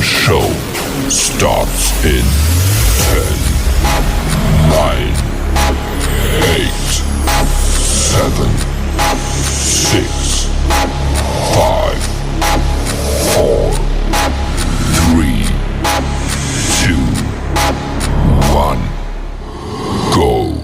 show starts in 10, 9, 8, 7, 6, 5, 4, 3, 2, 1, go.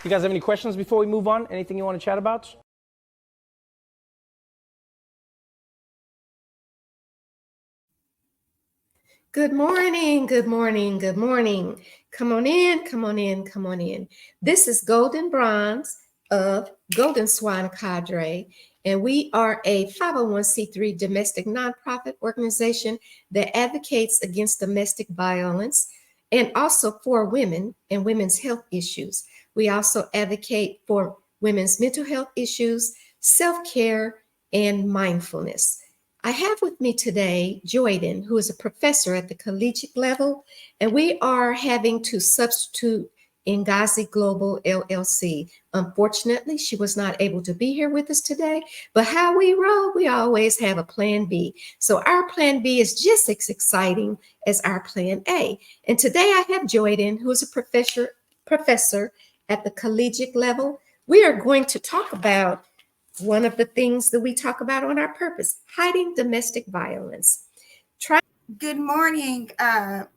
You guys have any questions before we move on? Anything you want to chat about? Good morning, good morning, good morning. Come on in, come on in, come on in. This is Golden Bronze of Golden Swan Cadre, and we are a 501c3 domestic nonprofit organization that advocates against domestic violence and also for women and women's health issues. We also advocate for women's mental health issues, self-care, and mindfulness. I have with me today Joyden, who is a professor at the collegiate level, and we are having to substitute Ngazi Global LLC. Unfortunately, she was not able to be here with us today, but how we roll, we always have a plan B. So our plan B is just as exciting as our plan A. And today I have Joyden, who is a professor at the collegiate level. We are going to talk about one of the things that we talk about on our purpose, hiding domestic violence. Good morning,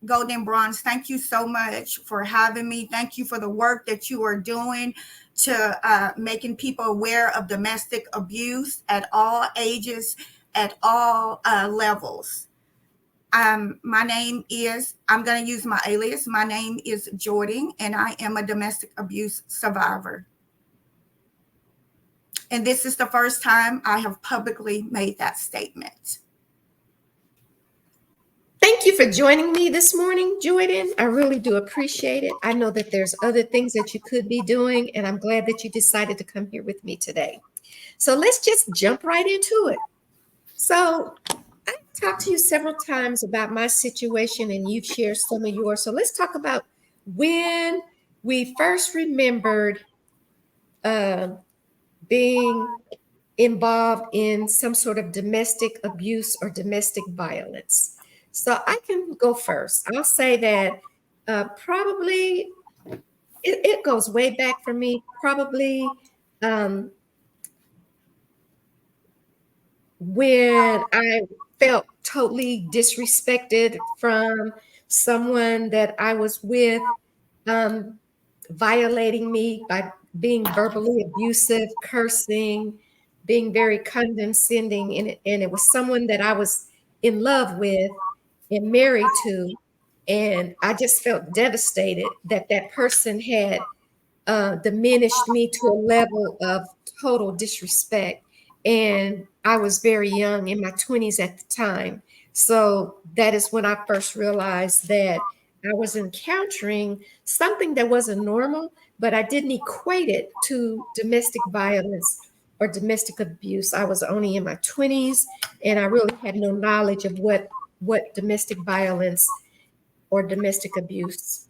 Golden Bronze. Thank you so much for having me. Thank you for the work that you are doing to making people aware of domestic abuse at all ages, at all levels. My name is, I'm going to use my alias. My name is Jordan, and I am a domestic abuse survivor. And this is the first time I have publicly made that statement. Thank you for joining me this morning, Joyden. I really do appreciate it. I know that there's other things that you could be doing, and I'm glad that you decided to come here with me today. So let's just jump right into it. So I've talked to you several times about my situation, and you've shared some of yours. So let's talk about when we first remembered being involved in some sort of domestic abuse or domestic violence. So I can go first. I'll say that probably it goes way back for me, probably when I felt totally disrespected from someone that I was with, violating me by being verbally abusive, cursing, being very condescending. And it was someone that I was in love with and married to. And I just felt devastated that that person had diminished me to a level of total disrespect. And I was very young, in my 20s at the time. So that is when I first realized that I was encountering something that wasn't normal, but I didn't equate it to domestic violence or domestic abuse. I was only in my 20s, and I really had no knowledge of what domestic violence or domestic abuse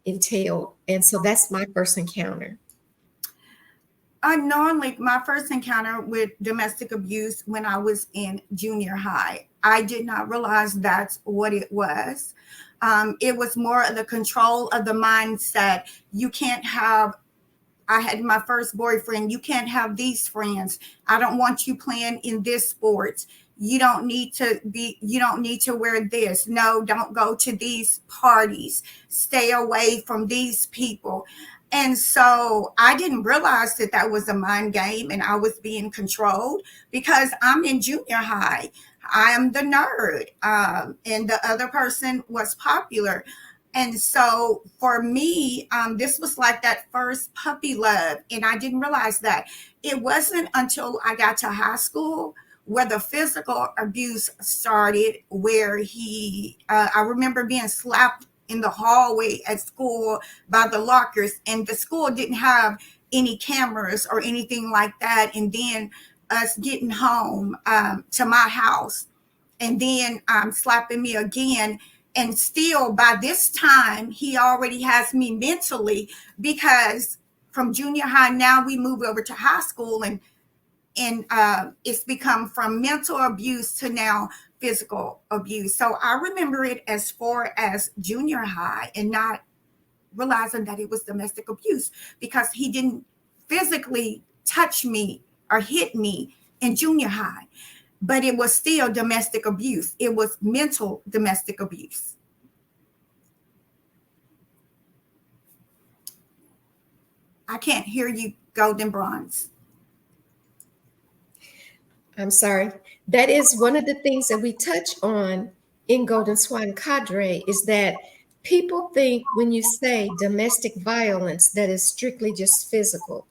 entailed. And so that's my first encounter. Unknowingly, my first encounter with domestic abuse when I was in junior high. I did not realize that's what it was. It was more of the control of the mindset. You can't have, I had my first boyfriend, you can't have these friends. I don't want you playing in this sport. You don't need to wear this. No, don't go to these parties. Stay away from these people. And so I didn't realize that that was a mind game and I was being controlled because I'm in junior high. I am the nerd, and the other person was popular. And so for me, this was like that first puppy love. And I didn't realize that. It wasn't until I got to high school where the physical abuse started, where I remember being slapped in the hallway at school by the lockers, and the school didn't have any cameras or anything like that. And then us getting home to my house, and then slapping me again. And still by this time, he already has me mentally, because from junior high, now we move over to high school, and it's become from mental abuse to now physical abuse. So I remember it as far as junior high, and not realizing that it was domestic abuse, because he didn't physically touch me or hit me in junior high, but it was still domestic abuse. It was mental domestic abuse. I can't hear you, Golden Bronze. I'm sorry. That is one of the things that we touch on in Golden Swan Cadre, is that people think when you say domestic violence that is strictly just physical.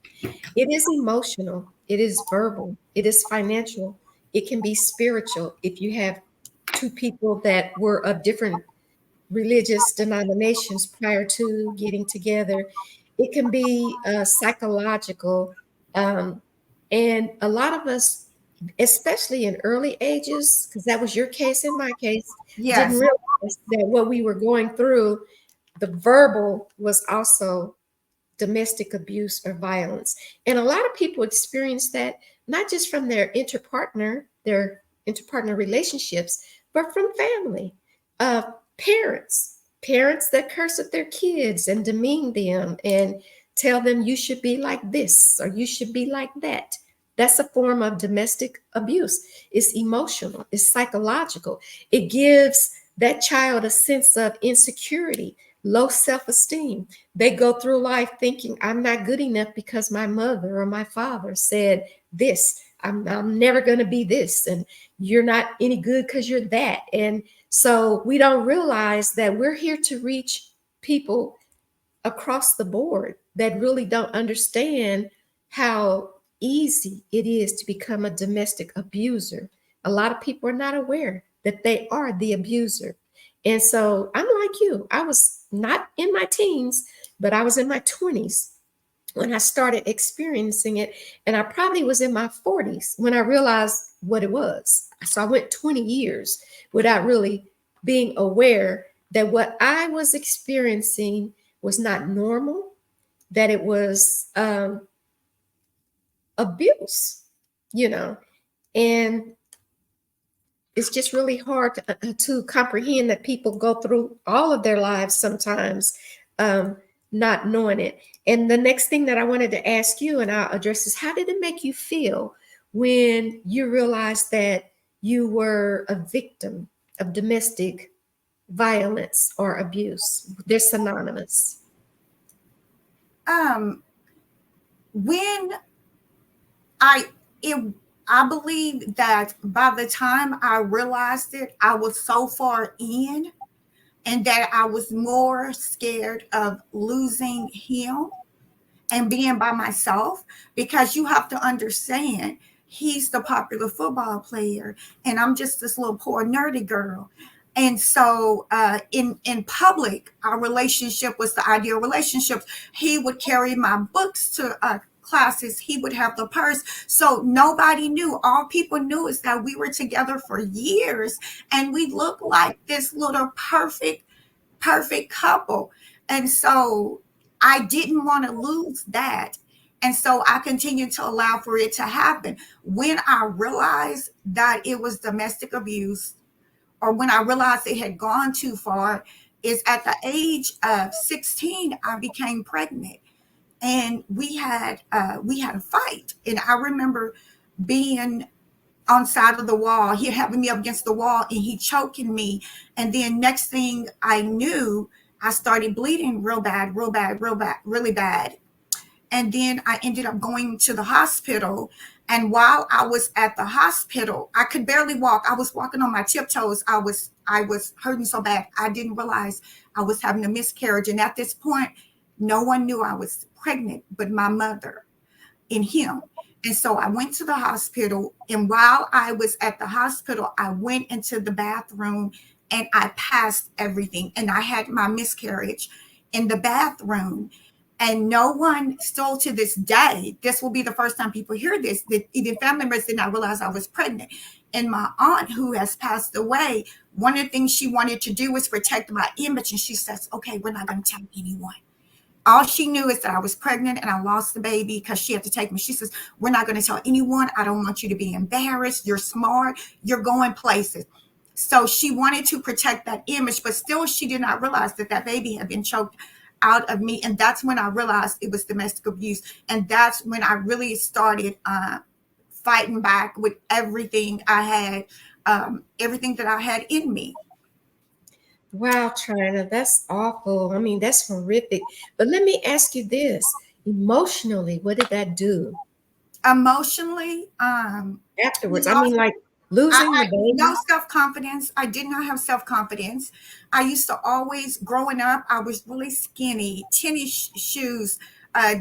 It is emotional, it is verbal, it is financial, it can be spiritual. If you have two people that were of different religious denominations prior to getting together, it can be psychological. Um, and a lot of us, especially in early ages, because that was your case and my case, didn't Yes. realize that what we were going through, the verbal was also domestic abuse or violence. And a lot of people experience that not just from their interpartner relationships, but from family, uh, parents that curse at their kids and demean them and tell them you should be like this or you should be like that. That's a form of domestic abuse. It's emotional, it's psychological. It gives that child a sense of insecurity, low self esteem. They go through life thinking, I'm not good enough because my mother or my father said this. I'm never going to be this. And you're not any good because you're that. And so we don't realize that we're here to reach people across the board that really don't understand how easy it is to become a domestic abuser. A lot of people are not aware that they are the abuser. And so I'm like you. I was not in my teens, but I was in my 20s when I started experiencing it. And I probably was in my 40s when I realized what it was. So I went 20 years without really being aware that what I was experiencing was not normal, that it was abuse, you know. And it's just really hard to comprehend that people go through all of their lives sometimes not knowing it. And the next thing that I wanted to ask you, and I'll address, is how did it make you feel when you realized that you were a victim of domestic violence or abuse? They're synonymous. When I it I believe that by the time I realized it, I was so far in, and that I was more scared of losing him and being by myself, because you have to understand, he's the popular football player and I'm just this little poor nerdy girl. And so in public, our relationship was the ideal relationship. He would carry my books to classes. He would have the purse. So nobody knew. All people knew is that we were together for years, and we looked like this little perfect couple. And so I didn't want to lose that. And so I continued to allow for it to happen. When I realized that it was domestic abuse, or when I realized it had gone too far, is at the age of 16, I became pregnant. And we had a fight. And I remember being on side of the wall, he having me up against the wall, and he choking me. And then next thing I knew, I started bleeding real bad, really bad. And then I ended up going to the hospital. And while I was at the hospital, I could barely walk. I was walking on my tiptoes. I was hurting so bad. I didn't realize I was having a miscarriage. And at this point, no one knew I was pregnant but my mother and him. And so I went to the hospital. And while I was at the hospital, I went into the bathroom and I passed everything. And I had my miscarriage in the bathroom. And no one, still to this day, this will be the first time people hear this, that even family members did not realize I was pregnant. And my aunt, who has passed away, one of the things she wanted to do was protect my image. And she says, okay, we're not going to tell anyone. All she knew is that I was pregnant and I lost the baby because she had to take me. She says, we're not going to tell anyone. I don't want you to be embarrassed. You're smart. You're going places. So she wanted to protect that image, but still she did not realize that that baby had been choked out of me. And that's when I realized it was domestic abuse. And that's when I really started fighting back with everything I had, everything that I had in me. Wow, Trina, that's awful. I mean, that's horrific. But let me ask you this. Emotionally, what did that do Emotionally, afterwards? I mean, lost like losing the no baby? self-confidence. I did not have self-confidence. I used to always, growing up, I was really skinny, tennis shoes,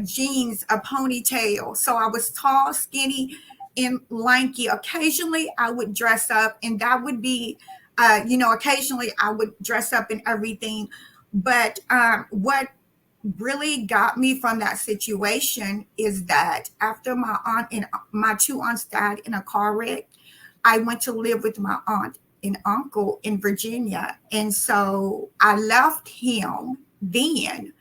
jeans, a ponytail. So I was tall, skinny, and lanky. Occasionally I would dress up, and that would be, occasionally I would dress up in everything. But what really got me from that situation is that after my aunt and my two aunts died in a car wreck, I went to live with my aunt and uncle in Virginia. And so I left him then.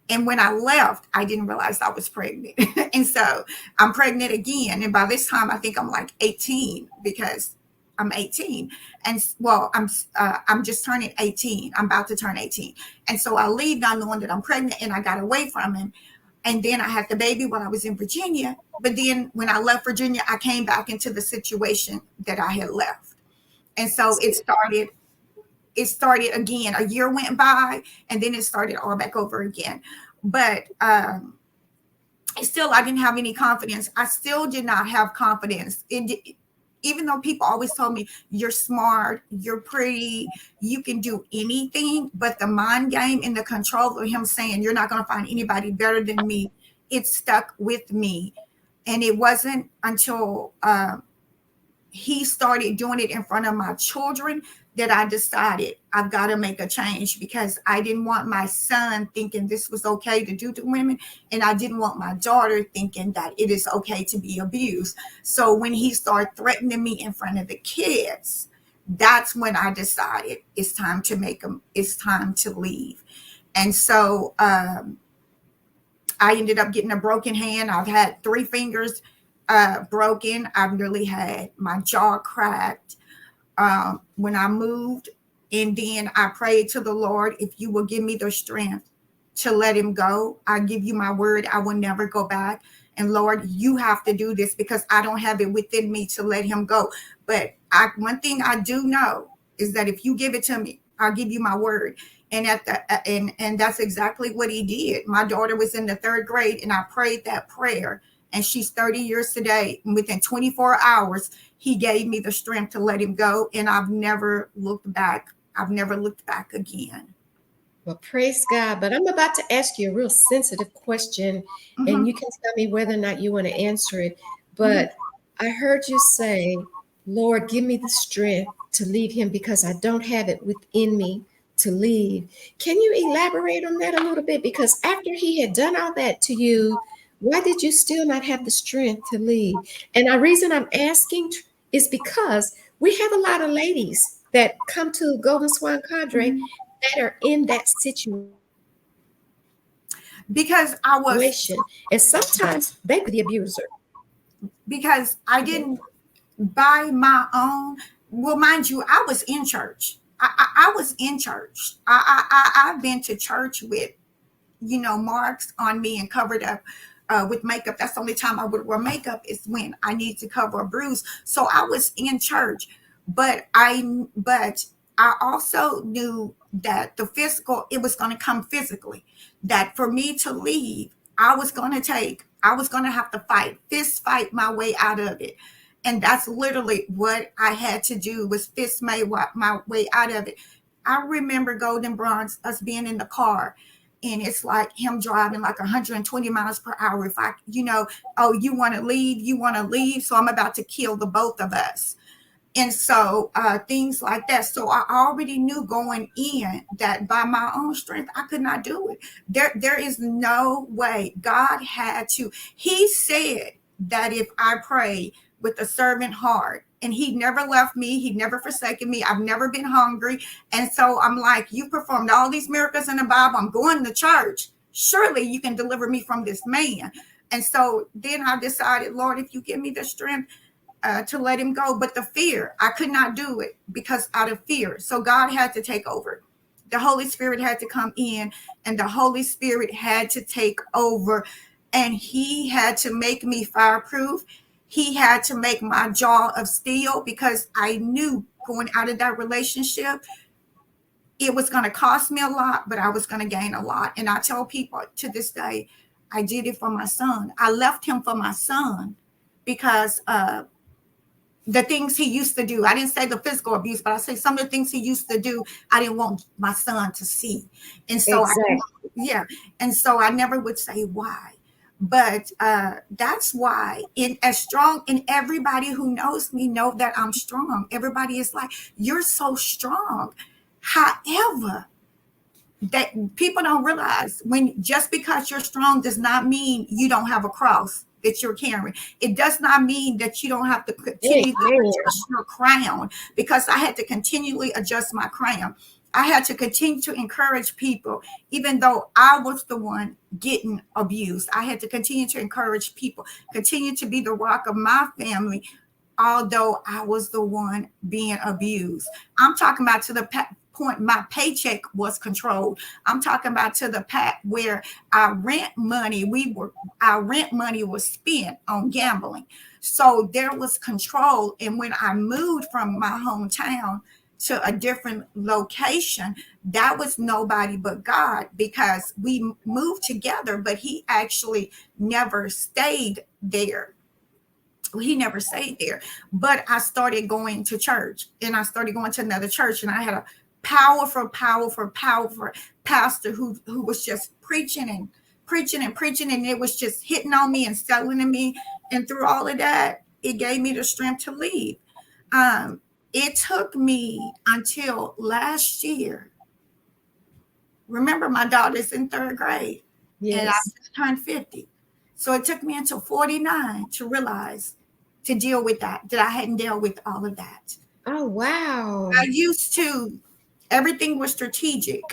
And when I left, I didn't realize I was pregnant. And so I'm pregnant again. And by this time, I think I'm like 18 because I'm 18. And well, I'm just turning 18. I'm about to turn 18. And so I leave not knowing that I'm pregnant, and I got away from him. And then I had the baby while I was in Virginia. But then when I left Virginia, I came back into the situation that I had left. And so it started again. A year went by, and then it started all back over again. But still, I didn't have any confidence. I still did not have confidence. Even though people always told me, you're smart, you're pretty, you can do anything, but the mind game and the control of him saying, you're not going to find anybody better than me, it stuck with me. And it wasn't until he started doing it in front of my children that I decided I've got to make a change, because I didn't want my son thinking this was okay to do to women. And I didn't want my daughter thinking that it is okay to be abused. So when he started threatening me in front of the kids, that's when I decided it's time to leave. And so I ended up getting a broken hand. I've had 3 fingers broken. I've nearly had my jaw cracked when I moved. And then I prayed to the Lord, if you will give me the strength to let him go, I give you my word, I will never go back. And Lord, you have to do this, because I don't have it within me to let him go. But one thing I do know is that if you give it to me, I'll give you my word. And and that's exactly what he did. My daughter was in the 3rd grade, and I prayed that prayer, and she's 30 years today. And within 24 hours, he gave me the strength to let him go. And I've never looked back. I've never looked back again. Well, praise God. But I'm about to ask you a real sensitive question, and Mhm, you can tell me whether or not you want to answer it. mhm. But I heard you say, Lord, give me the strength to leave him because I don't have it within me to leave. Can you elaborate on that a little bit? Because after he had done all that to you, why did you still not have the strength to leave? And the reason I'm asking is because we have a lot of ladies that come to Golden Swan Cadre Mhm. that are in that situation. Because I was, And sometimes they be the abuser. because I Mhm. didn't buy my own. Well, mind you, I was in church. I was in church. I've been to church with, marks on me and covered up with makeup. That's the only time I would wear makeup, is when I need to cover a bruise. So I was in church, but I also knew that the physical, it was going to come physically. That for me to leave, I was going to have to fist fight my way out of it. And that's literally what I had to do, was fist my way out of it. I remember Golden Bronze, us being in the car, and it's like him driving like 120 miles per hour. If I, oh, you want to leave. So I'm about to kill the both of us. And so things like that. So I already knew going in that by my own strength, I could not do it. There is no way. God had to. He said that if I pray with a servant heart, and he never left me, he never forsaken me, I've never been hungry. And so I'm like, you performed all these miracles in the Bible, I'm going to church. Surely you can deliver me from this man. And so then I decided, Lord, if you give me the strength to let him go. But the fear, I could not do it because out of fear. So God had to take over. The Holy Spirit had to come in, and the Holy Spirit had to take over, and he had to make me fireproof. He had to make my jaw of steel, because I knew going out of that relationship, it was going to cost me a lot, but I was going to gain a lot. And I tell people to this day, I did it for my son. I left him for my son because the things he used to do. I didn't say the physical abuse, but I say some of the things he used to do, I didn't want my son to see. And so, Exactly. And so I never would say why. But that's why, in as strong, and everybody who knows me know that I'm strong. Everybody is like, you're so strong. However, that people don't realize, when just because you're strong does not mean you don't have a cross that you're carrying. It does not mean that you don't have to continue to adjust your crown, because I had to continually adjust my crown. I had to continue to encourage people, even though I was the one getting abused. I had to continue to encourage people, continue to be the rock of my family, although I was the one being abused. I'm talking about to the point my paycheck was controlled. I'm talking about to the pack where our rent money was spent on gambling. So there was control. And when I moved from my hometown to a different location, that was nobody but God, because we moved together, but he actually never stayed there. He never stayed there. But I started going to church, and I started going to another church, and I had a powerful pastor who was just preaching, and it was just hitting on me and settling in me. And through all of that, it gave me the strength to leave. It took me until last year. Remember, my daughter's in 3rd grade, and I just turned 50. So it took me until 49 to realize, to deal with that I hadn't dealt with all of that. Oh, wow. I used to, everything was strategic.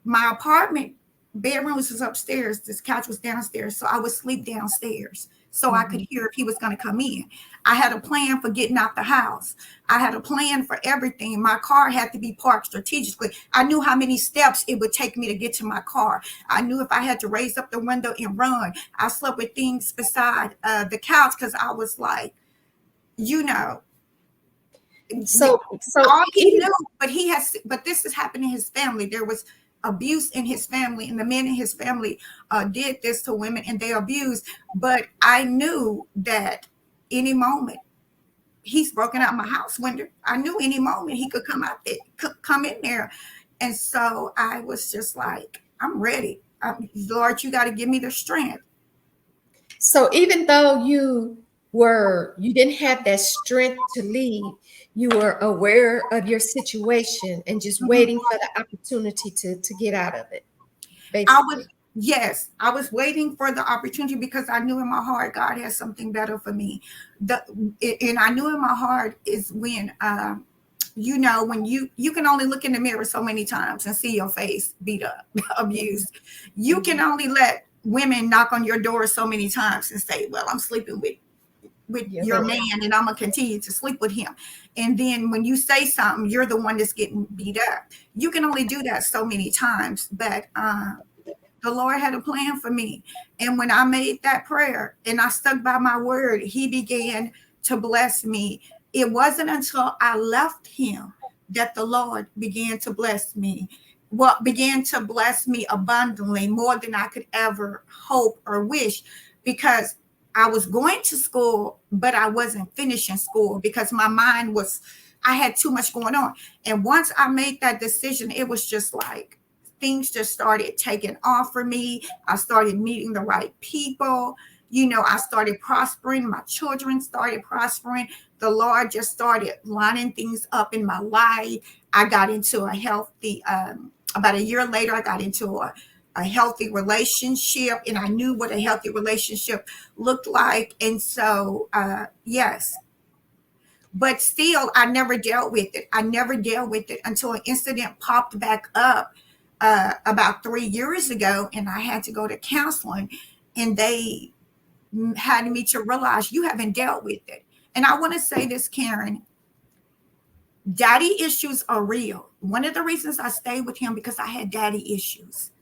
My apartment bedroom was upstairs. This couch was downstairs. So I would sleep downstairs so I could hear if he was going to come in. I had a plan for getting out the house. I had a plan for everything. My car had to be parked strategically. I knew how many steps it would take me to get to my car. I knew if I had to raise up the window and run. I slept with things beside the couch, because I was like, So all he knew, but this has happened in his family. There was abuse in his family, and the men in his family did this to women, and they abused. But I knew that any moment he's broken out my house window. I knew any moment he could come out there, come in there. And so I was just like, I'm ready. Lord, you got to give me the strength. So even though you didn't have that strength to leave, you were aware of your situation and just waiting for the opportunity to get out of it. Basically. I was waiting for the opportunity, because I knew in my heart God has something better for me. And I knew in my heart is when when you can only look in the mirror so many times and see your face beat up, abused. You can only let women knock on your door so many times and say, well, I'm sleeping with your man, and I'm gonna continue to sleep with him. And then when you say something, you're the one that's getting beat up. You can only do that so many times. But the Lord had a plan for me. And when I made that prayer and I stuck by my word, he began to bless me. It wasn't until I left him that the Lord began to bless me. what began to bless me abundantly, more than I could ever hope or wish, because I was going to school, but I wasn't finishing school because my mind was, I had too much going on. And once I made that decision, it was just like things just started taking off for me. I started meeting the right people. You know, I started prospering. My children started prospering. The Lord just started lining things up in my life. I got into a healthy, about a year later, I got into a healthy relationship, and I knew what a healthy relationship looked like. And so, yes, but still, I never dealt with it. I never dealt with it until an incident popped back up about 3 years ago, and I had to go to counseling, and they had me to realize you haven't dealt with it. And I want to say this, Karen, daddy issues are real. One of the reasons I stayed with him because I had daddy issues.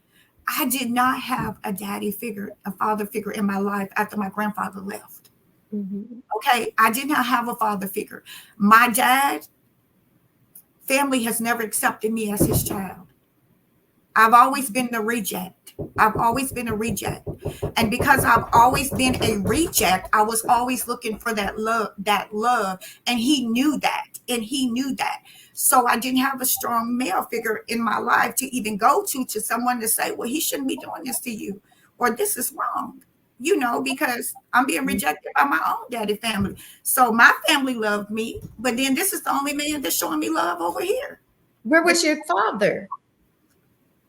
I did not have a daddy figure, a father figure in my life after my grandfather left. Mhm. Okay, I did not have a father figure. My dad family has never accepted me as his child. I've always been the reject. I've always been a reject. And because I've always been a reject, I was always looking for that love, And he knew that. And he knew that. So I didn't have a strong male figure in my life to even go to someone to say, well, he shouldn't be doing this to you, or this is wrong, you know, because I'm being rejected by my own daddy family. So my family loved me, but then this is the only man that's showing me love over here. Where was your father?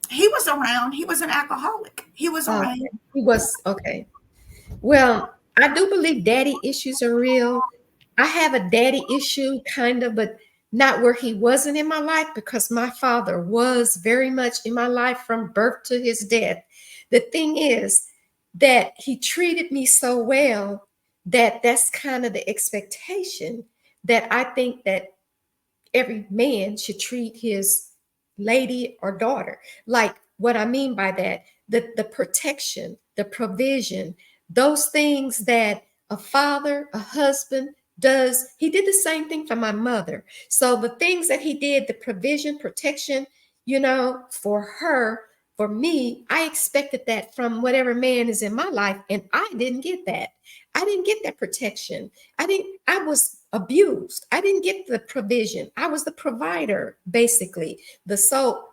He was around. He was an alcoholic. He was Okay. around. He was okay. Well, I do believe daddy issues are real. I have a daddy issue, kind of, but not where he wasn't in my life, because my father was very much in my life from birth to his death. The thing is that he treated me so well that that's kind of the expectation that I think that every man should treat his lady or daughter. Like, what I mean by that, the protection, the provision, those things that a father, a husband does. He did the same thing for my mother. So the things that he did, the provision, protection, for her, for me, I expected that from whatever man is in my life, and I didn't get that. I didn't get that protection. I was abused. I didn't get the provision. I was the provider, basically, the sole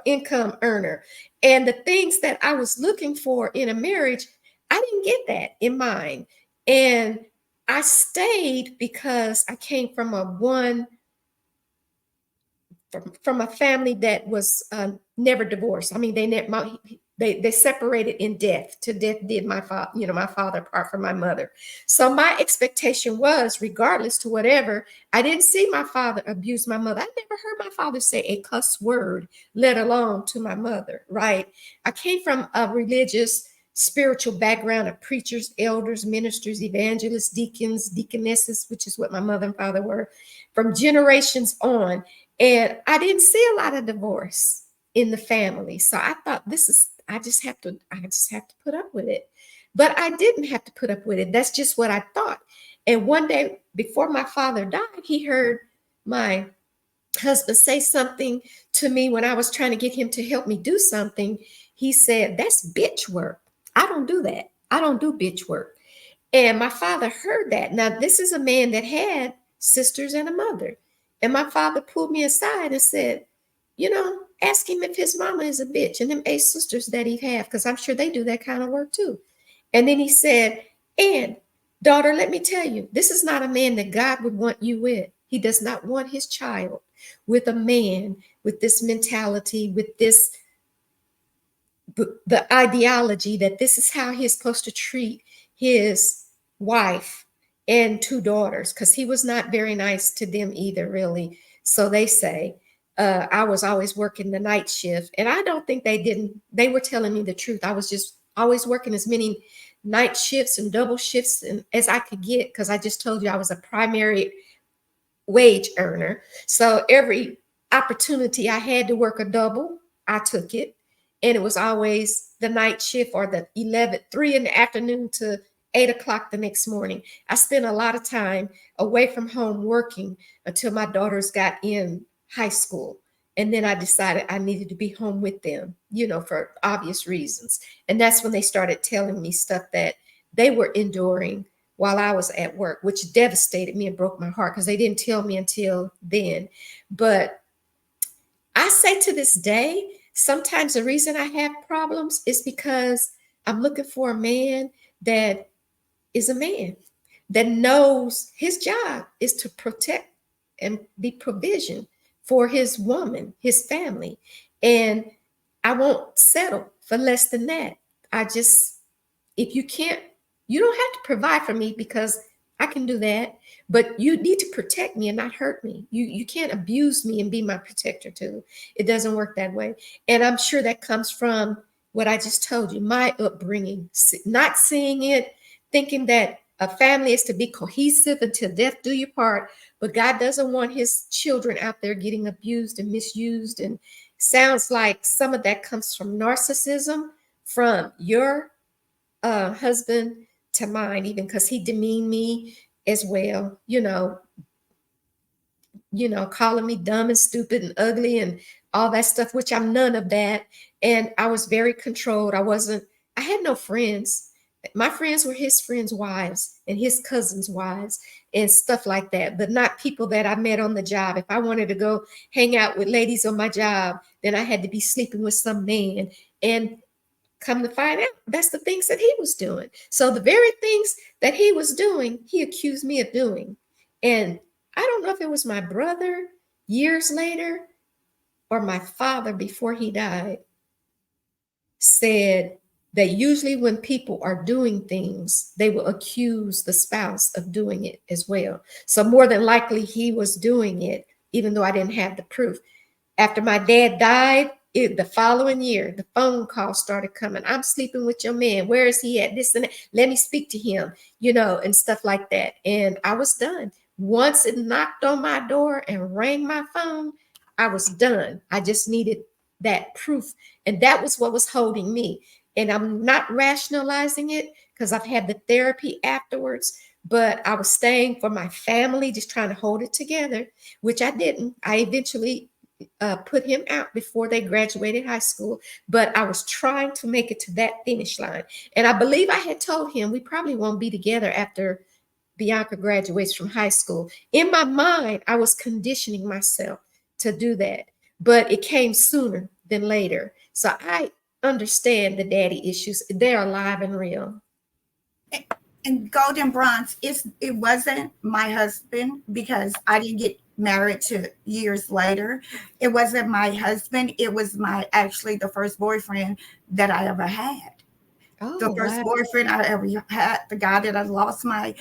income earner. And the things that I was looking for in a marriage, I didn't get that in mine. And I stayed because I came from from a family that was never divorced. I mean, they separated in death. To death did my father, my father apart from my mother. So my expectation was, regardless to whatever, I didn't see my father abuse my mother. I never heard my father say a cuss word, let alone to my mother. Right? I came from a religious, spiritual background of preachers, elders, ministers, evangelists, deacons, deaconesses, which is what my mother and father were, from generations on. And I didn't see a lot of divorce in the family. So I thought, I just have to put up with it. But I didn't have to put up with it. That's just what I thought. And one day before my father died, he heard my husband say something to me when I was trying to get him to help me do something. He said, "That's bitch work. I don't do that. I don't do bitch work." And my father heard that. Now, this is a man that had sisters and a mother. And my father pulled me aside and said, ask him if his mama is a bitch and them 8 sisters that he have, because I'm sure they do that kind of work too. And then he said, "And daughter, let me tell you, this is not a man that God would want you with. He does not want his child with a man with this mentality, with this, the ideology that this is how he's supposed to treat his wife and 2 daughters," because he was not very nice to them either, really. So they say. I was always working the night shift, and I don't think they were telling me the truth. I was just always working as many night shifts and double shifts as I could get, because I just told you I was a primary wage earner. So every opportunity I had to work a double, I took it. And it was always the night shift, or the 3 in the afternoon to 8 o'clock the next morning. I spent a lot of time away from home working until my daughters got in high school. And then I decided I needed to be home with them, for obvious reasons. And that's when they started telling me stuff that they were enduring while I was at work, which devastated me and broke my heart because they didn't tell me until then. But I say to this day, sometimes the reason I have problems is because I'm looking for a man that is a man that knows his job is to protect and be provision for his woman, his family. And I won't settle for less than that. I just, if you can't, you don't have to provide for me because I can do that, but you need to protect me and not hurt me. You can't abuse me and be my protector too. It doesn't work that way. And I'm sure that comes from what I just told you, my upbringing, not seeing it, thinking that a family is to be cohesive until death do you part, but God doesn't want his children out there getting abused and misused. And sounds like some of that comes from narcissism from your husband to mine, even because he demeaned me as well, calling me dumb and stupid and ugly and all that stuff, which I'm none of that. And I was very controlled. I had no friends. My friends were his friends' wives and his cousins' wives and stuff like that, but not people that I met on the job. If I wanted to go hang out with ladies on my job, then I had to be sleeping with some man. And come to find out, that's the things that he was doing. So the very things that he was doing, he accused me of doing. And I don't know if it was my brother years later or my father before he died said that usually when people are doing things, they will accuse the spouse of doing it as well. So more than likely he was doing it, even though I didn't have the proof. After my dad died, the following year, the phone calls started coming. I'm sleeping with your man. Where is he at? This and that. Let me speak to him, and stuff like that. And I was done. Once it knocked on my door and rang my phone, I was done. I just needed that proof. And that was what was holding me. And I'm not rationalizing it because I've had the therapy afterwards, but I was staying for my family, just trying to hold it together, which I didn't. I eventually put him out before they graduated high school, but I was trying to make it to that finish line. And I believe I had told him we probably won't be together after Bianca graduates from high school. In my mind, I was conditioning myself to do that, but it came sooner than later. So I understand the daddy issues. They're alive and real. And golden bronze, it wasn't my husband because I didn't get married to years later. It wasn't my husband. It was the first boyfriend that I ever had. Oh, The first wow. boyfriend I ever had, the guy that I lost my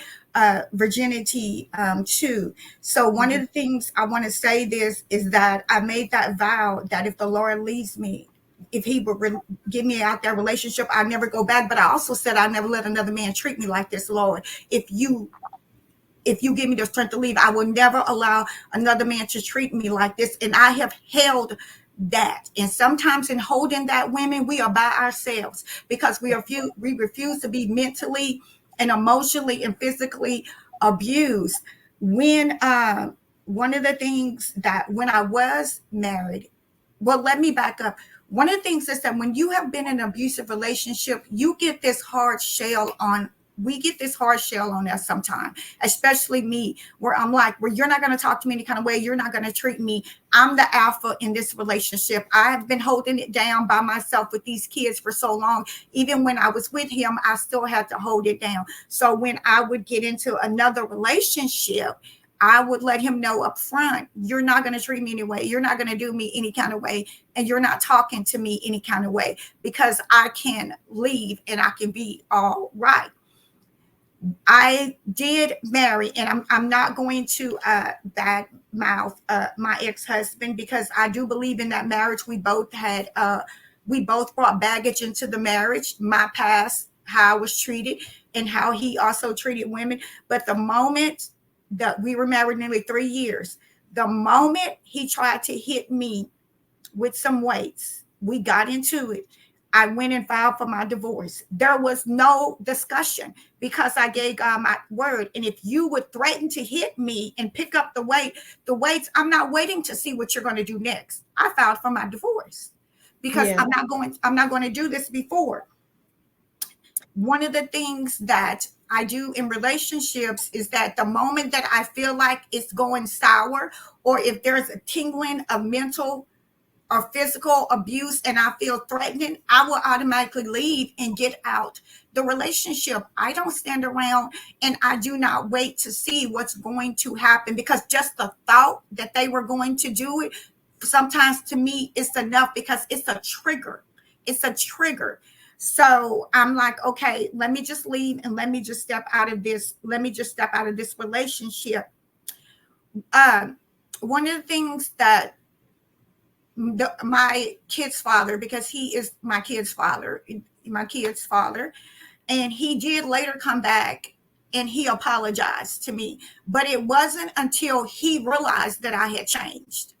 virginity to. So one of the things I want to say is that I made that vow that if the Lord leads me, if he would give me out that relationship, I never go back. But I also said I never let another man treat me like this, Lord. If you give me the strength to leave, I will never allow another man to treat me like this. And I have held that. And sometimes in holding that, women, we are by ourselves because we refuse to be mentally and emotionally and physically abused. When one of the things that when I was married, well, let me back up. One of the things is that when you have been in an abusive relationship, you get this hard shell on. We get this hard shell on us sometimes, especially me, where I'm like, well, you're not going to talk to me any kind of way. You're not going to treat me. I'm the alpha in this relationship. I have been holding it down by myself with these kids for so long. Even when I was with him, I still had to hold it down. So when I would get into another relationship, I would let him know up front, you're not going to treat me anyway. You're not going to do me any kind of way. And you're not talking to me any kind of way because I can leave and I can be all right. I did marry, and I'm not going to badmouth my ex-husband because I do believe in that marriage. We both brought baggage into the marriage, my past, how I was treated, and how he also treated women. But the moment that we were married nearly 3 years, the moment he tried to hit me with some weights, we got into it. I went and filed for my divorce. There was no discussion because I gave God my word. And if you would threaten to hit me and pick up the weights, I'm not waiting to see what you're going to do next. I filed for my divorce because I'm not going to do this before. One of the things that I do in relationships is that the moment that I feel like it's going sour, or if there's a tingling of mental or physical abuse and I feel threatened, I will automatically leave and get out the relationship. I don't stand around and I do not wait to see what's going to happen, because just the thought that they were going to do it, sometimes to me, it's enough, because it's a trigger. It's a trigger. So I'm like, okay, let me just leave and let me just step out of this. Let me just step out of this relationship. One of the things that my kid's father, because he is my kid's father, and he did later come back and he apologized to me. But it wasn't until he realized that I had changed.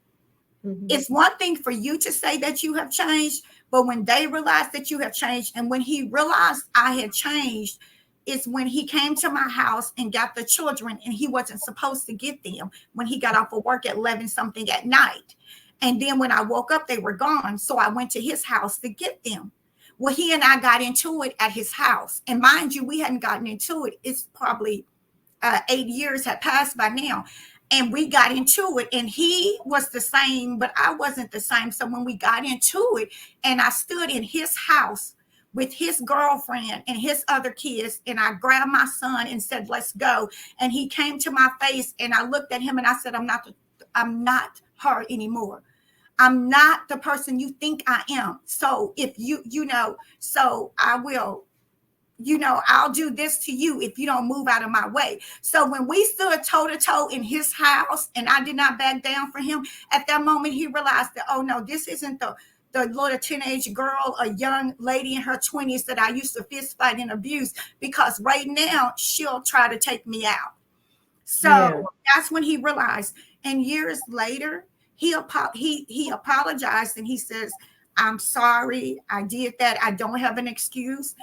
Mm-hmm. It's one thing for you to say that you have changed, but when they realized that you have changed, and when he realized I had changed, it's when he came to my house and got the children, and he wasn't supposed to get them when he got off of work at 11 something at night. And then when I woke up, they were gone. So I went to his house to get them. Well, he and I got into it at his house. And mind you, we hadn't gotten into it. It's probably 8 years had passed by now. And we got into it, and he was the same, but I wasn't the same. So when we got into it, and I stood in his house with his girlfriend and his other kids, and I grabbed my son and said, let's go. And he came to my face, and I looked at him and I said, I'm not her anymore. I'm not the person you think I am. So if so I will, I'll do this to you if you don't move out of my way. So when we stood toe to toe in his house and I did not back down for him, at that moment, he realized that, oh no, this isn't the little teenage girl, a young lady in her 20s that I used to fist fight and abuse, because right now she'll try to take me out. So that's when he realized. And years later, he apologized and he says, I'm sorry, I did that. I don't have an excuse.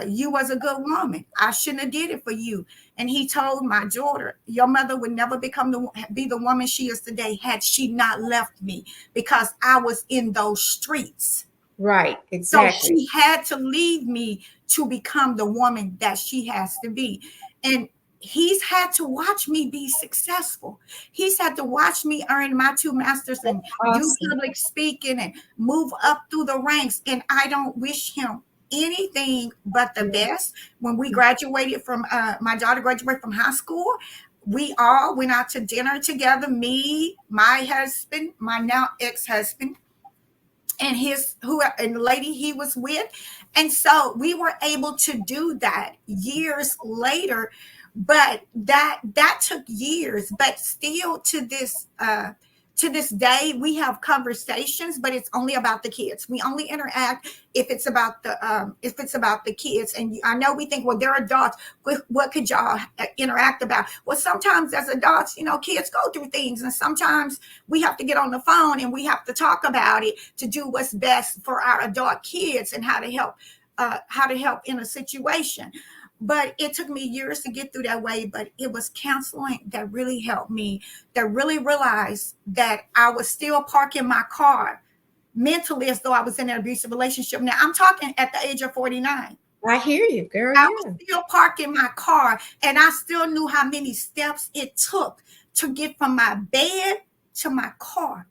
You was a good woman. I shouldn't have did it for you. And he told my daughter, your mother would never be the woman she is today had she not left me, because I was in those streets. Right, exactly. So she had to leave me to become the woman that she has to be. And he's had to watch me be successful. He's had to watch me earn my 2 masters and do public speaking and move up through the ranks. And I don't wish him anything but the best. When we graduated from, my daughter graduated from high school, we all went out to dinner together, me, my husband, my now ex-husband, and the lady he was with. And so we were able to do that years later. But that took years. But still to this day, we have conversations, but it's only about the kids. We only interact if it's about the kids. And I know we think, well, they're adults. What could y'all interact about? Well, sometimes as adults, kids go through things, and sometimes we have to get on the phone and we have to talk about it to do what's best for our adult kids and how to help in a situation. But it took me years to get through that way. But it was counseling that really helped me, that really realized that I was still parking my car mentally as though I was in an abusive relationship. Now, I'm talking at the age of 49. I hear you, girl. I was still parking my car, and I still knew how many steps it took to get from my bed to my car.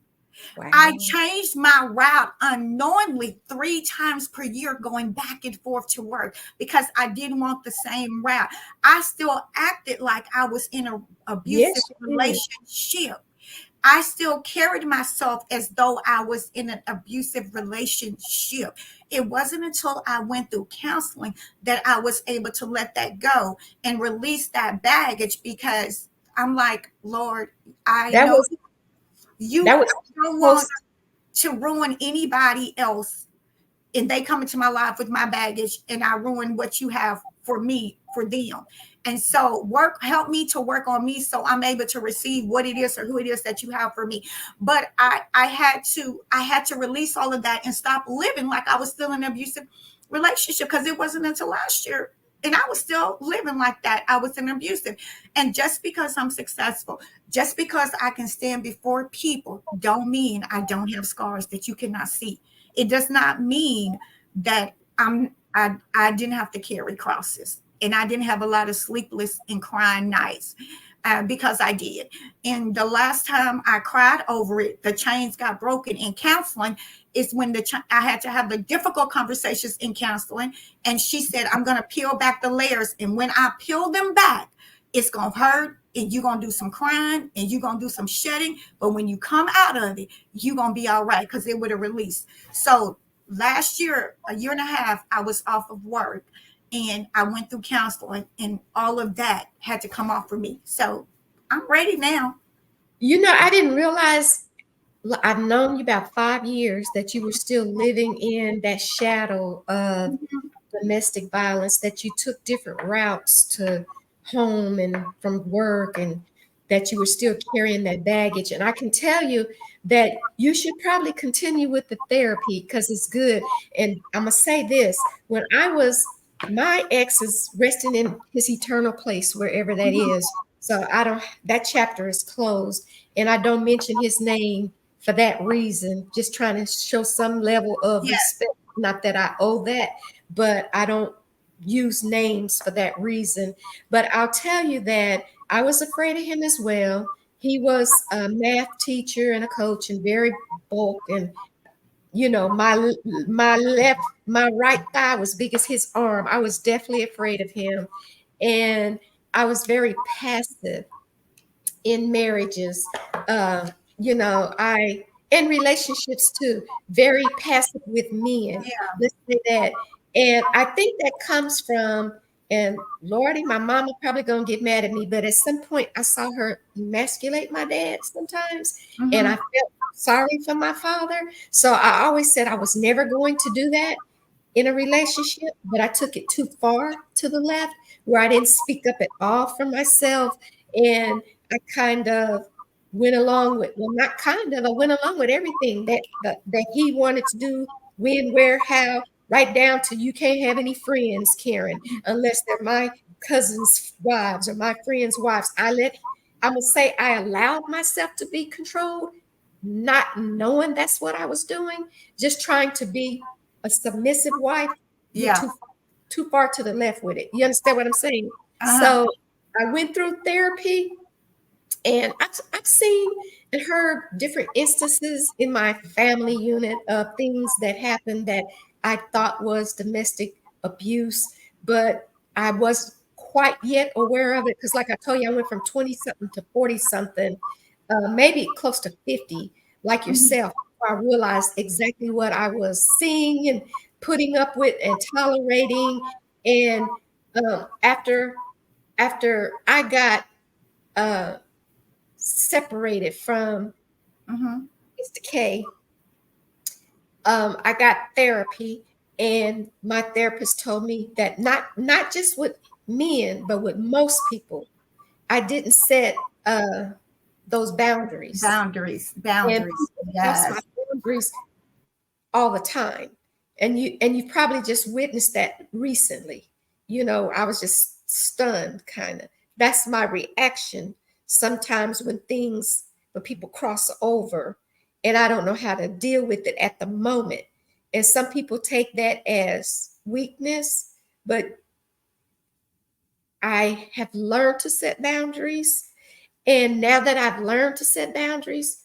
Wow. I changed my route unknowingly 3 times per year, going back and forth to work, because I didn't want the same route. I still acted like I was in an abusive relationship. I still carried myself as though I was in an abusive relationship. It wasn't until I went through counseling that I was able to let that go and release that baggage, because I'm like, Lord, you don't want to ruin anybody else, and they come into my life with my baggage, and I ruin what you have for me, for them. And so help me to work on me, so I'm able to receive what it is or who it is that you have for me. But I had to release all of that and stop living like I was still in an abusive relationship, because it wasn't until last year And I was still living like that. I was an abusive. And just because I'm successful, just because I can stand before people, don't mean I don't have scars that you cannot see. It does not mean that I didn't have to carry crosses, and I didn't have a lot of sleepless and crying nights. Because I did. And the last time I cried over it, the chains got broken in counseling, is when I had to have the difficult conversations in counseling. And she said, I'm going to peel back the layers. And when I peel them back, it's going to hurt, and you're going to do some crying, and you're going to do some shedding. But when you come out of it, you're going to be all right, because it would have released. So last year, a year and a half, I was off of work. And I went through counseling, and all of that had to come off for me. So I'm ready now. I didn't realize, I've known you about 5 years, that you were still living in that shadow of domestic violence, that you took different routes to home and from work, and that you were still carrying that baggage. And I can tell you that you should probably continue with the therapy, because it's good. And I'm going to say this, my ex is resting in his eternal place, wherever that is. So that chapter is closed. And I don't mention his name for that reason, just trying to show some level of respect. Not that I owe that, but I don't use names for that reason. But I'll tell you that I was afraid of him as well. He was a math teacher and a coach, and very bulk, and my right thigh was big as his arm. I was definitely afraid of him. And I was very passive in marriages. I in relationships too, very passive with men. Let's say that. And I think that comes from, and Lordy, my mama probably gonna get mad at me, but at some point I saw her emasculate my dad sometimes, and I felt sorry for my father. So I always said I was never going to do that in a relationship, but I took it too far to the left, where I didn't speak up at all for myself. And I kind of went along with, well, not kind of, I went along with everything that he wanted to do, when, where, how, right down to, you can't have any friends, Karen, unless they're my cousins' wives or my friends' wives. I'm gonna say I allowed myself to be controlled, not knowing that's what I was doing, just trying to be a submissive wife. You're too far to the left with it. You understand what I'm saying? So I went through therapy, and I've seen and heard different instances in my family unit of things that happened that I thought was domestic abuse, but I wasn't quite yet aware of it, because, like I told you, I went from 20 something to 40 something, maybe close to 50, like yourself. I realized exactly what I was seeing and putting up with and tolerating. And after I got separated from Mr. K, I got therapy, and my therapist told me that not just with men, but with most people, I didn't set those boundaries. Boundaries. And that's my boundaries all the time. And you probably just witnessed that recently. I was just stunned, kind of. That's my reaction sometimes when people cross over, and I don't know how to deal with it at the moment. And some people take that as weakness, but I have learned to set boundaries. And now that I've learned to set boundaries,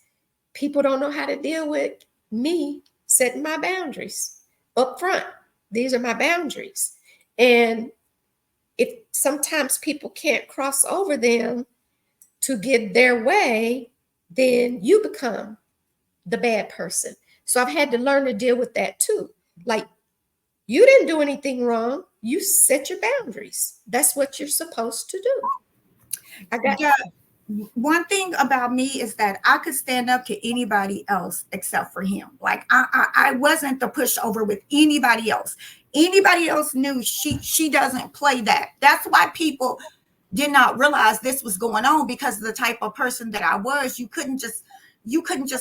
people don't know how to deal with me setting my boundaries up front. These are my boundaries. And if sometimes people can't cross over them to get their way, then you become the bad person. So I've had to learn to deal with that too. Like, you didn't do anything wrong. You set your boundaries. That's what you're supposed to do. One thing about me is that I could stand up to anybody else except for him. Like, I wasn't the pushover with anybody else. Anybody else knew she doesn't play that. That's why people did not realize this was going on, because of the type of person that I was. You couldn't just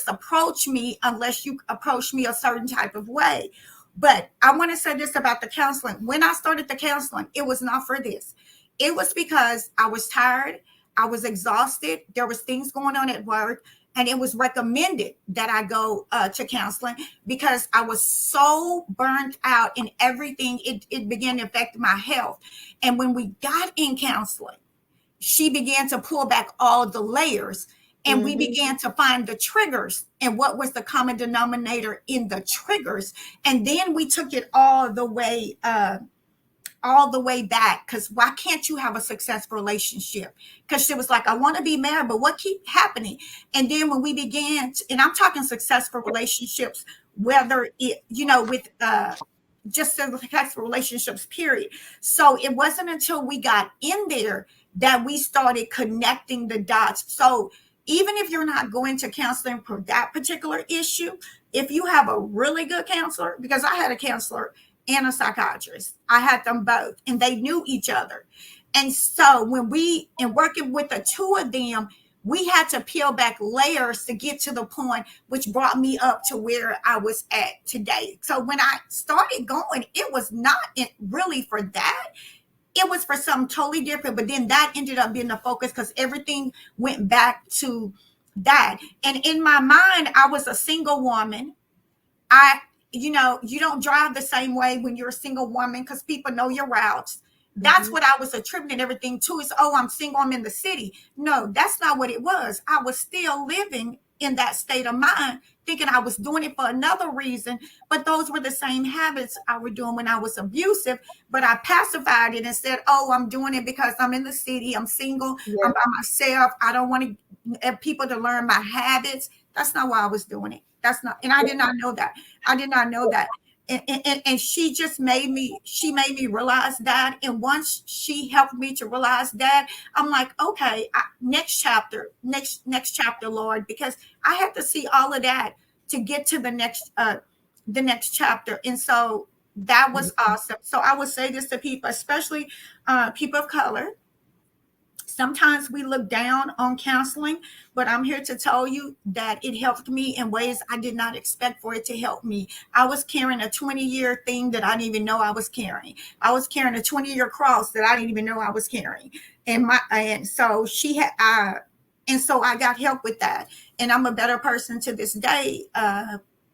approach me unless you approached me a certain type of way. But I want to say this about the counseling. When I started the counseling, it was not for this. It was because I was tired. I was exhausted. There was things going on at work. And it was recommended that I go to counseling because I was so burnt out in everything. It began to affect my health. And when we got in counseling, she began to pull back all the layers, and we began to find the triggers and what was the common denominator in the triggers. And then we took it all the way back, because why can't you have a successful relationship? Because she was like, I want to be married, but what keep happening? And then when we began and I'm talking successful relationships, whether it, with just successful relationships, period. So it wasn't until we got in there that we started connecting the dots. So even if you're not going to counseling for that particular issue, if you have a really good counselor, because I had a counselor and a psychiatrist, I had them both, and they knew each other. And so when working with the two of them, we had to peel back layers to get to the point which brought me up to where I was at today. So when I started going, it was not really for that. It was for something totally different, but then that ended up being the focus because everything went back to that. And in my mind, I was a single woman. You don't drive the same way when you're a single woman because people know your routes. That's what I was attributing everything to, is, oh, I'm single, I'm in the city. No, that's not what it was. I was still living in that state of mind, thinking I was doing it for another reason, but those were the same habits I was doing when I was abusive. But I pacified it and said, oh, I'm doing it because I'm in the city, I'm single, I'm by myself, I don't want people to learn my habits. That's not why I was doing it. That's not, and I did not know that. I did not know that. And she just made me realize that. And once she helped me to realize that, I'm like, okay, next chapter, Lord, because I had to see all of that to get to the next chapter. And so that was awesome. So I would say this to people, especially people of color. Sometimes we look down on counseling, but I'm here to tell you that it helped me in ways I did not expect for it to help me. I was carrying a 20-year thing that I didn't even know I was carrying. I was carrying a 20-year cross that I didn't even know I was carrying. And so I got help with that. And I'm a better person to this day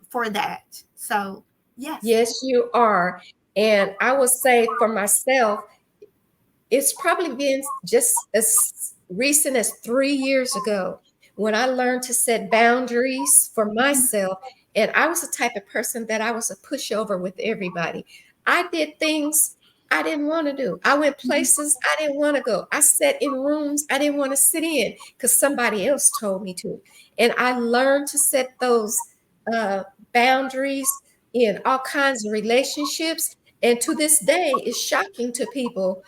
for that. So, yes. Yes, you are. And I will say for myself, it's probably been just as recent as 3 years ago when I learned to set boundaries for myself. And I was the type of person that I was a pushover with everybody. I did things I didn't want to do. I went places I didn't want to go. I sat in rooms I didn't want to sit in because somebody else told me to. And I learned to set those boundaries in all kinds of relationships. And to this day, it's shocking to people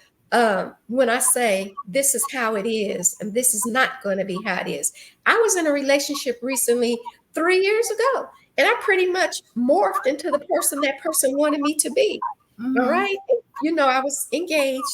when I say this is how it is and this is not going to be how it is. I was in a relationship recently 3 years ago, and I pretty much morphed into the person that person wanted me to be. All right. I was engaged,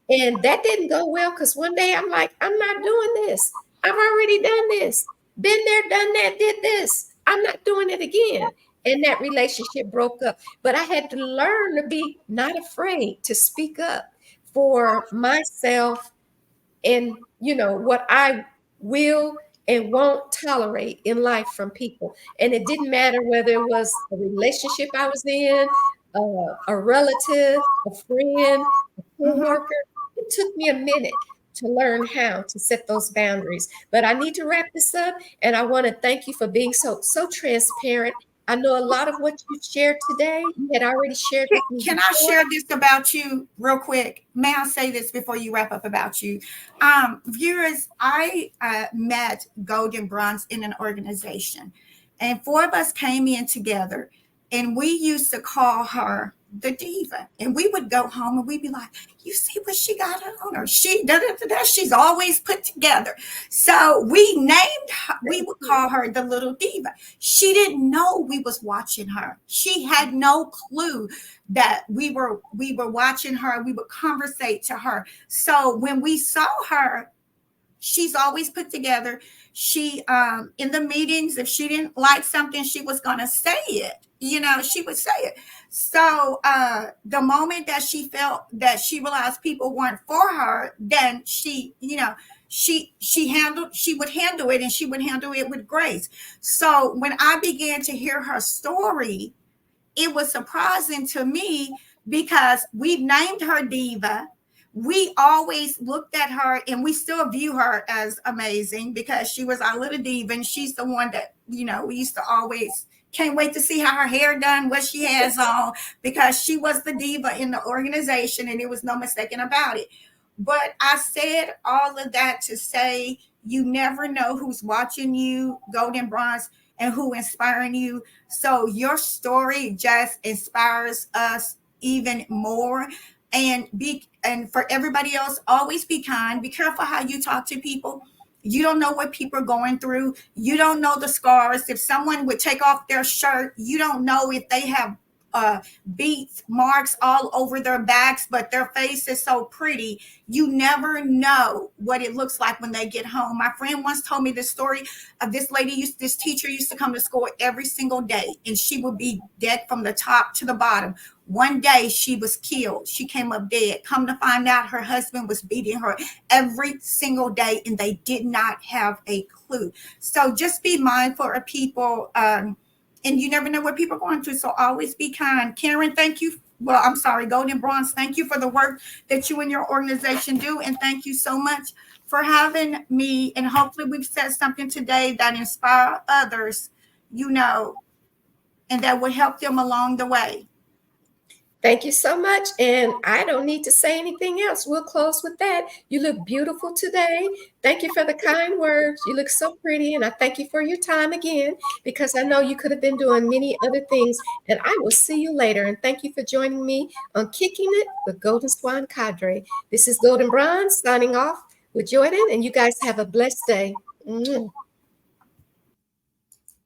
and that didn't go well because one day I'm like, I'm not doing this. I've already done this, been there, done that, did this. I'm not doing it again. And that relationship broke up. But I had to learn to be not afraid to speak up for myself and what I will and won't tolerate in life from people. And it didn't matter whether it was a relationship I was in, a relative, a friend, a co-worker. It took me a minute to learn how to set those boundaries. But I need to wrap this up, and I want to thank you for being so transparent. I know a lot of what you shared today, you had already shared with me. Can I share this about you real quick? May I say this before you wrap up about you? Viewers, I met Golden Bronze in an organization, and 4 of us came in together, and we used to call her the diva. And we would go home and we'd be like, you see what she got on her? She's always put together. So we would call her the little diva. She didn't know we was watching her. She had no clue that we were watching her. We would conversate to her. So when we saw her, she's always put together. She, in the meetings, if she didn't like something, she was going to say it. She would say it. So the moment that she felt that she realized people weren't for her, then she would handle it, and she would handle it with grace. So when I began to hear her story, it was surprising to me because we've named her diva. We always looked at her, and we still view her as amazing because she was our little diva, and she's the one that we used to always can't wait to see how her hair done, what she has on, because she was the diva in the organization, and there was no mistaking about it. But I said all of that to say you never know who's watching you, Golden Bronze, and who inspiring you. So your story just inspires us even more. And for everybody else, always be kind. Be careful how you talk to people. You don't know what people are going through. You don't know the scars. If someone would take off their shirt, you don't know if they have beats, marks all over their backs, but their face is so pretty. You never know what it looks like when they get home. My friend once told me this story of this teacher used to come to school every single day, and she would be dead from the top to the bottom. One day she was killed. She came up dead. Come to find out, her husband was beating her every single day, and they did not have a clue. So just be mindful of people. And you never know what people are going through. So always be kind. Karen, thank you. Well, I'm sorry, Golden Bronze, thank you for the work that you and your organization do. And thank you so much for having me. And hopefully we've said something today that inspire others, and that will help them along the way. Thank you so much. And I don't need to say anything else. We'll close with that. You look beautiful today. Thank you for the kind words. You look so pretty. And I thank you for your time again, because I know you could have been doing many other things. And I will see you later. And thank you for joining me on Kicking It with Golden Swan Cadre. This is Golden Bronze signing off with Jordan. And you guys have a blessed day.